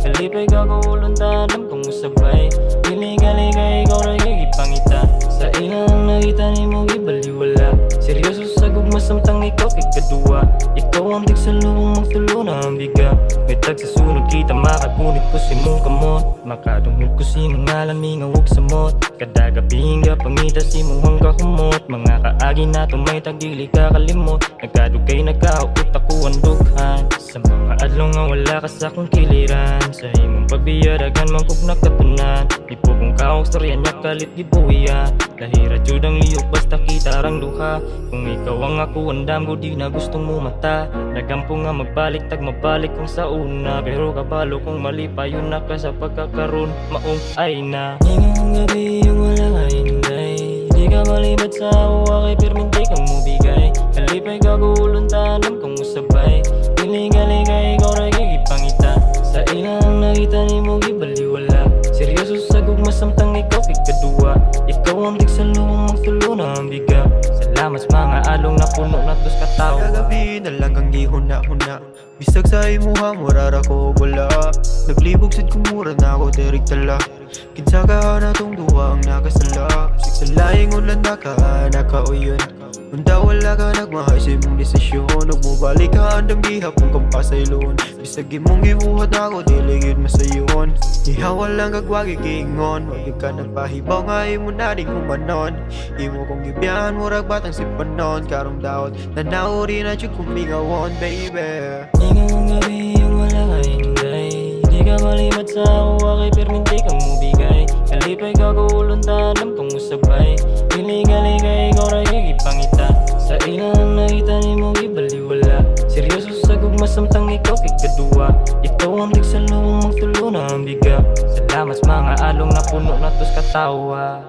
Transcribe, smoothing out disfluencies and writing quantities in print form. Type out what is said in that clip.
Kalipay kagulong tanam kung usabay. Liga-liga ikaw na gigipangita. Sa ilang nakita ni mo gibaliwala. Seryoso sa gugmasamtang ikaw kay kadua. Ikaw ang tigsalubong magtulo na ang biga. May tag sa sunod kita makapunit ko si mong kamot. Makadungog ko si mga lamingawog sa mot. Kada gabi nga pangita si mong hangga humot. Mga kaagi na to may tagili kakalimot. Nagkadugay nagkaukot ako ang dughan. Sa mga adlaw nga wala ka sa akong kiliran. Sa imong pagbiaragan man kog nakatanan. Di po kong kaong storya niya kalit gibuya. Lahira jud ang liyok basta kita rang duha. Kung ikaw ang ako andam ko di na gustong mo mata. Nagampo nga magbalik tag mabalik kung sa una. Pero kabalo kung mali pa yun na ka sa pagkakaroon. Maong ay na ngayong gabi yung walang hinday. Di ka malibat sa uwa kay perminti kang mubigay. Kalipay kagulong tanam kung usabay. Liga-liga ikaw na gigipangita. Sa ilang nakita ni mo gibaliwala. Seryoso sa gugmasamtang ikaw kay kadua. Ikaw ang tigsalubong magtulo na ang biga. Salamat sa mga along na puno na tos katawa. Kagabi na lang kang gihuna-huna. Bisag sa imuha murara ko wala. Naglibog sad kumura na ako terik tala. Kinsa ka na tong duwa ang nakasala. Sa laing ulan na ka nakauyon. Unda wala ka nagmahay sa imong desisyon. Huwag mo balik ka andam gihapon kang pasaylon. Bisag imong gibuhat ako diligid masayon. Ihawa lang kagwagi kiingon. Wag ka nagpahibaw nga imo na rin kumanon. Imo kong gibiyahan murag batang sipanon. Karong daot nanauri na chug kumingawon baby. Ngayong gabi yung walang hinday. Di ka malibat sa uwa kay perminti kang mubigay. Kalipay kagulong tanam kung usabay. Liga-liga ikaw na gigipangita. Sa ilang nakita ni mo gibaliwala. Seryoso sa gugmasamtang ikaw kay kadua. Ikaw ang tigsalubong magtulo na ang biga. Salamat sa mga along na puno na tos katawa.